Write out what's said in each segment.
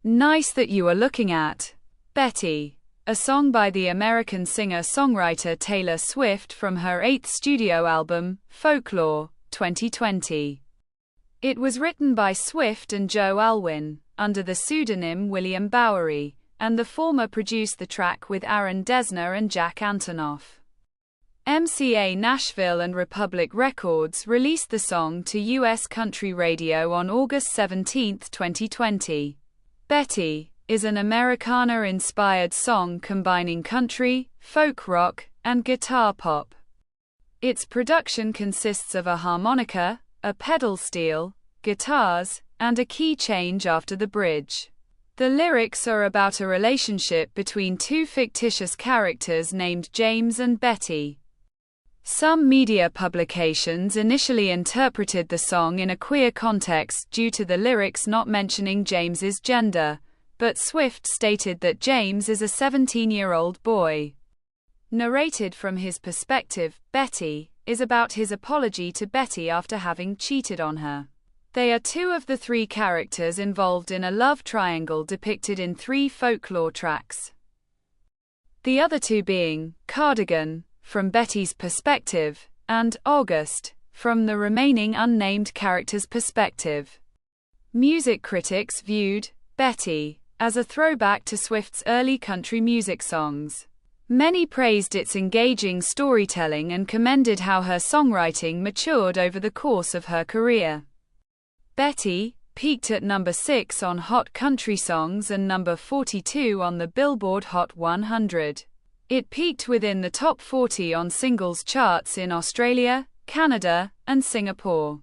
Nice that you are looking at Betty, a song by the American singer-songwriter Taylor Swift from her 8th studio album, Folklore, 2020. It was written by Swift and Joe Alwyn, under the pseudonym William Bowery, and the former produced the track with Aaron Dessner and Jack Antonoff. MCA Nashville and Republic Records released the song to U.S. country radio on August 17, 2020. Betty is an Americana-inspired song combining country, folk rock, and guitar pop. Its production consists of a harmonica, a pedal steel, guitars, and a key change after the bridge. The lyrics are about a relationship between two fictitious characters named James and Betty. Some media publications initially interpreted the song in a queer context due to the lyrics not mentioning James's gender, but Swift stated that James is a 17-year-old boy. Narrated from his perspective, Betty is about his apology to Betty after having cheated on her. They are two of the three characters involved in a love triangle depicted in 3 folklore tracks. The other two being Cardigan, from Betty's perspective, and August, from the remaining unnamed character's perspective. Music critics viewed Betty as a throwback to Swift's early country music songs. Many praised its engaging storytelling and commended how her songwriting matured over the course of her career. Betty peaked at number 6 on Hot Country Songs and number 42 on the Billboard Hot 100. It peaked within the top 40 on singles charts in Australia, Canada, and Singapore.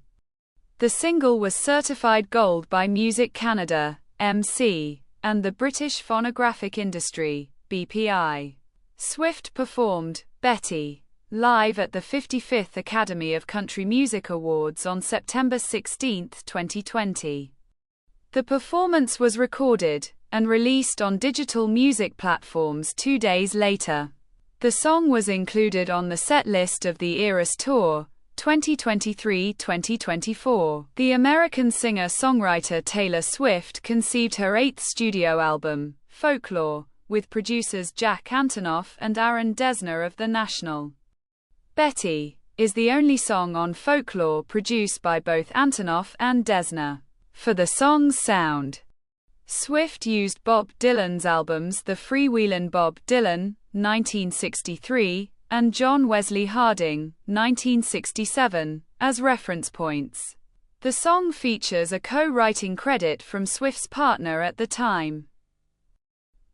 The single was certified gold by Music Canada, MC, and the British Phonographic Industry, BPI. Swift performed Betty live at the 55th Academy of Country Music Awards on September 16, 2020. The performance was recorded and released on digital music platforms 2 days later. The song was included on the set list of the Eras Tour, 2023-2024. The American singer-songwriter Taylor Swift conceived her 8th studio album, Folklore, with producers Jack Antonoff and Aaron Dessner of The National. Betty is the only song on Folklore produced by both Antonoff and Dessner. For the song's sound, Swift used Bob Dylan's albums The Freewheelin' Bob Dylan, 1963, and John Wesley Harding, 1967, as reference points. The song features a co-writing credit from Swift's partner at the time,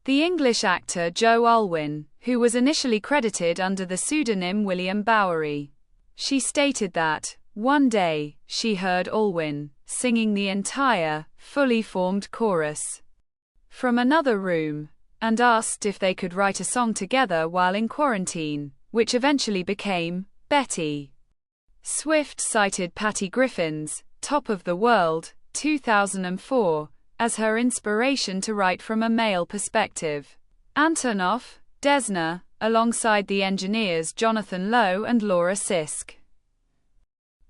the English actor Joe Alwyn, who was initially credited under the pseudonym William Bowery. She stated that, one day, she heard Alwyn singing the entire, fully formed chorus from another room, and asked if they could write a song together while in quarantine, which eventually became Betty. Swift cited Patty Griffin's Top of the World, 2004, as her inspiration to write from a male perspective. Antonoff, Dessner, alongside the engineers Jonathan Lowe and Laura Sisk,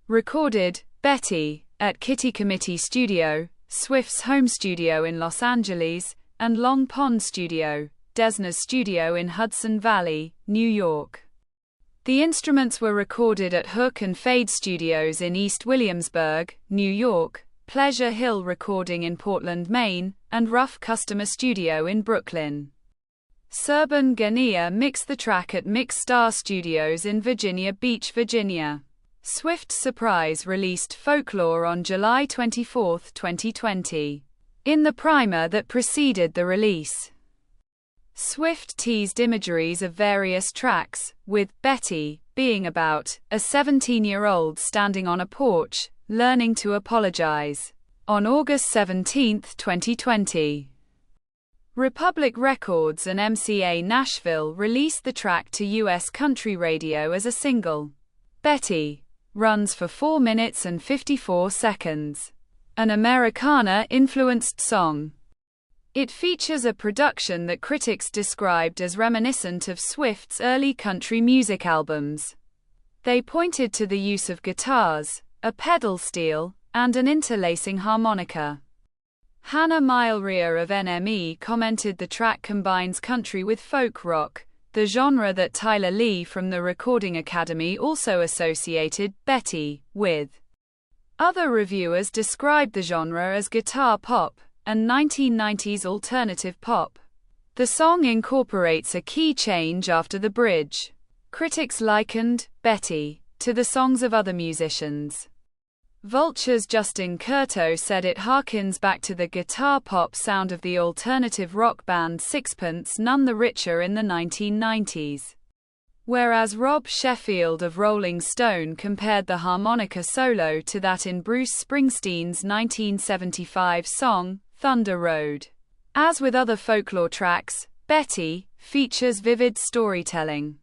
recorded Betty at Kitty Committee Studio, Swift's home studio in Los Angeles, and Long Pond Studio, Dessner's studio in Hudson Valley, New York. The instruments were recorded at Hook and Fade Studios in East Williamsburg, New York, Pleasure Hill Recording in Portland, Maine, and Rough Customer Studio in Brooklyn. Serban Gania mixed the track at Mix Star Studios in Virginia Beach, Virginia. Swift Surprise released Folklore on July 24, 2020. In the primer that preceded the release, Swift teased imageries of various tracks, with Betty being about a 17-year-old standing on a porch, learning to apologize. On August 17, 2020, Republic Records and MCA Nashville released the track to U.S. country radio as a single. Betty runs for 4 minutes and 54 seconds. An Americana-influenced song. It features a production that critics described as reminiscent of Swift's early country music albums. They pointed to the use of guitars, a pedal steel, and an interlacing harmonica. Hannah Milrea of NME commented the track combines country with folk rock, the genre that Tyler Lee from the Recording Academy also associated Betty with. Other reviewers described the genre as guitar pop and 1990s alternative pop. The song incorporates a key change after the bridge. Critics likened Betty to the songs of other musicians. Vulture's Justin Curto said it harkens back to the guitar pop sound of the alternative rock band Sixpence None the Richer in the 1990s. Whereas Rob Sheffield of Rolling Stone compared the harmonica solo to that in Bruce Springsteen's 1975 song, Thunder Road. As with other folklore tracks, Betty features vivid storytelling.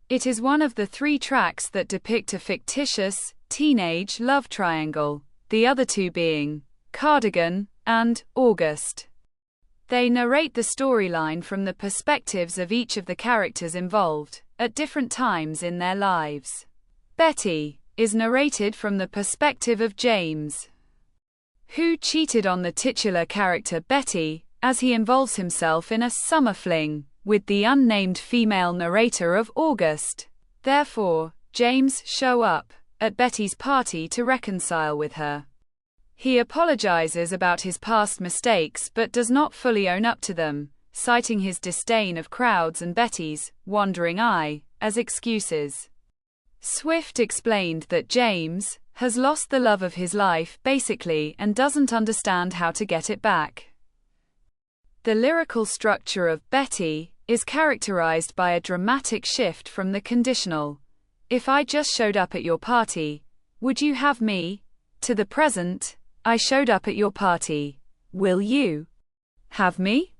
It is one of the 3 tracks that depict a fictitious, teenage love triangle, the other 2 being Cardigan and August. They narrate the storyline from the perspectives of each of the characters involved, at different times in their lives. Betty is narrated from the perspective of James, who cheated on the titular character Betty, as he involves himself in a summer fling with the unnamed female narrator of August. Therefore, James shows up at Betty's party to reconcile with her. He apologizes about his past mistakes but does not fully own up to them, citing his disdain of crowds and Betty's wandering eye as excuses. Swift explained that James has lost the love of his life basically and doesn't understand how to get it back. The lyrical structure of Betty is characterized by a dramatic shift from the conditional, "If I just showed up at your party, would you have me?" to the present, "I showed up at your party, will you have me?"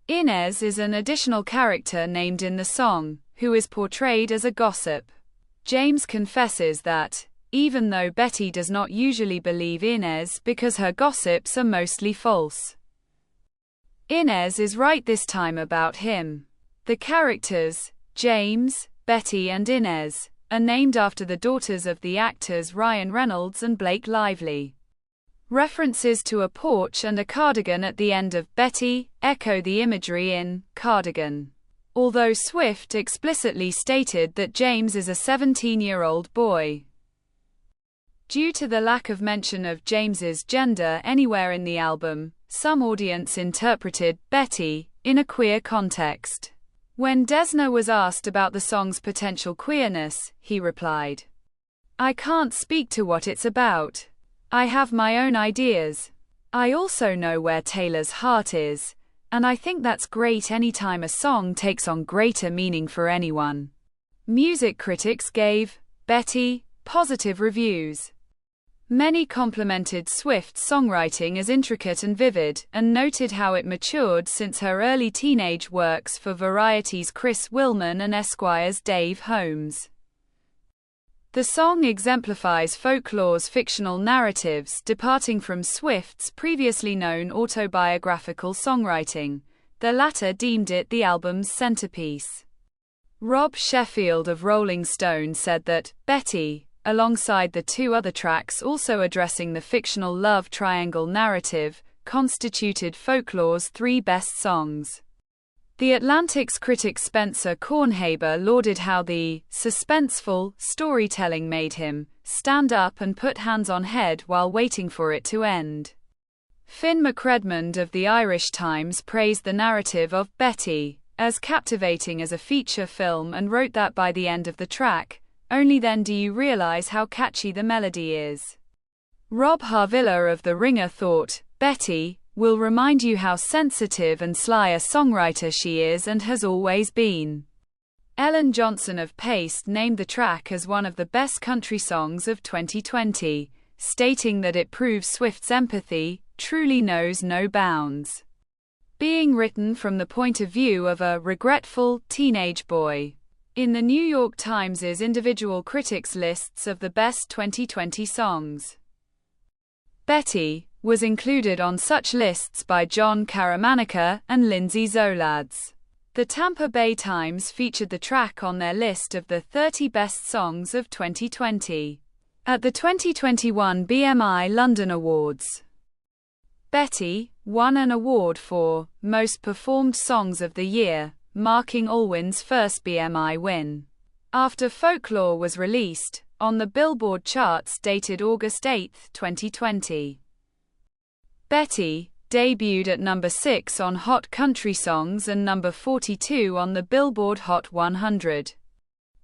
Inez is an additional character named in the song, who is portrayed as a gossip. James confesses that, even though Betty does not usually believe Inez because her gossips are mostly false, Inez is right this time about him. The characters, James, Betty and Inez, are named after the daughters of the actors Ryan Reynolds and Blake Lively. References to a porch and a cardigan at the end of Betty echo the imagery in Cardigan. Although Swift explicitly stated that James is a 17-year-old boy. Due to the lack of mention of James's gender anywhere in the album, some audience interpreted Betty in a queer context. When Desna was asked about the song's potential queerness, he replied, "I can't speak to what it's about. I have my own ideas. I also know where Taylor's heart is, and I think that's great anytime a song takes on greater meaning for anyone." Music critics gave Betty positive reviews. Many complimented Swift's songwriting as intricate and vivid, and noted how it matured since her early teenage works for Variety's Chris Willman and Esquire's Dave Holmes. The song exemplifies folklore's fictional narratives, departing from Swift's previously known autobiographical songwriting. The latter deemed it the album's centerpiece. Rob Sheffield of Rolling Stone said that Betty, alongside the 2 other tracks also addressing the fictional love triangle narrative, constituted folklore's 3 best songs. The Atlantic's critic Spencer Kornhaber lauded how the suspenseful storytelling made him stand up and put hands on head while waiting for it to end. Finn McRedmond of the Irish Times praised the narrative of Betty as captivating as a feature film and wrote that by the end of the track, "Only then do you realize how catchy the melody is." Rob Harvilla of The Ringer thought, "Betty will remind you how sensitive and sly a songwriter she is and has always been." Ellen Johnson of Paste named the track as one of the best country songs of 2020, stating that it proves Swift's empathy truly knows no bounds, being written from the point of view of a regretful teenage boy. In the New York Times' individual critics' lists of the best 2020 songs, Betty was included on such lists by John Karamanica and Lindsay Zoladz. The Tampa Bay Times featured the track on their list of the 30 best songs of 2020 at the 2021 BMI London Awards. Betty won an award for Most Performed Songs of the Year, marking Allwyn's first BMI win. After Folklore was released on the Billboard charts dated August 8, 2020. Betty debuted at number 6 on Hot Country Songs and number 42 on the Billboard Hot 100.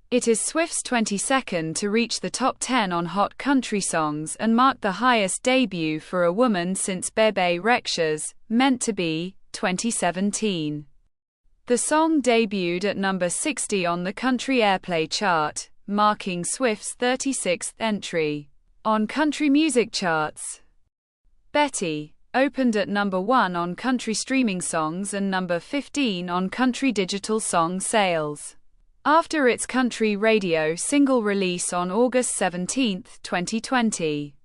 It is Swift's 22nd to reach the top 10 on Hot Country Songs and marked the highest debut for a woman since Bebe Rexha's Meant to Be, 2017. The song debuted at number 60 on the Country Airplay chart, marking Swift's 36th entry on country music charts. Betty opened at number 1 on country streaming songs and number 15 on country digital song sales. After its country radio single release on August 17, 2020.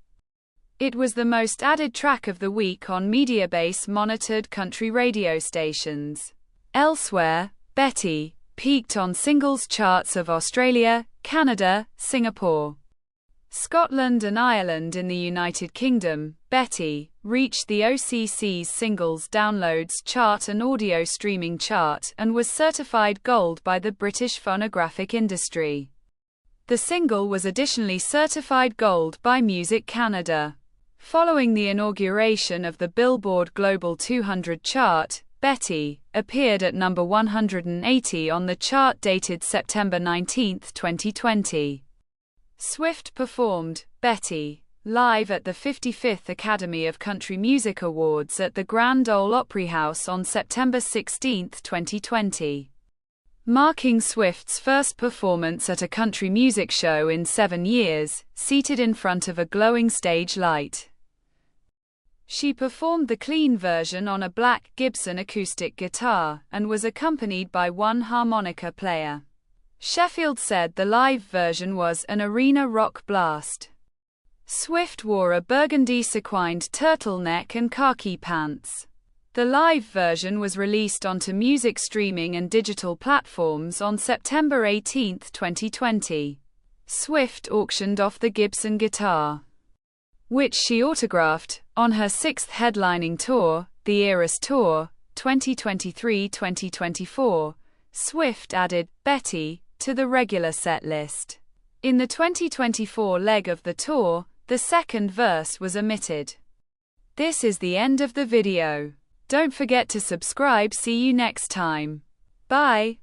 It was the most added track of the week on Mediabase-monitored country radio stations. Elsewhere, Betty peaked on singles charts of Australia, Canada, Singapore, Scotland and Ireland. In the United Kingdom, Betty reached the OCC's Singles Downloads Chart and Audio Streaming Chart and was certified gold by the British phonographic industry. The single was additionally certified gold by Music Canada. Following the inauguration of the Billboard Global 200 chart, Betty appeared at number 180 on the chart dated September 19, 2020. Swift performed Betty live at the 55th Academy of Country Music Awards at the Grand Ole Opry House on September 16, 2020, marking Swift's first performance at a country music show in 7 years, seated in front of a glowing stage light. She performed the clean version on a black Gibson acoustic guitar, and was accompanied by one harmonica player. Sheffield said the live version was an arena rock blast. Swift wore a burgundy sequined turtleneck and khaki pants. The live version was released onto music streaming and digital platforms on September 18, 2020. Swift auctioned off the Gibson guitar, which she autographed, on her 6th headlining tour, the Eras Tour, 2023-2024. Swift added Betty to the regular set list. In the 2024 leg of the tour, the second verse was omitted. This is the end of the video. Don't forget to subscribe. See you next time. Bye.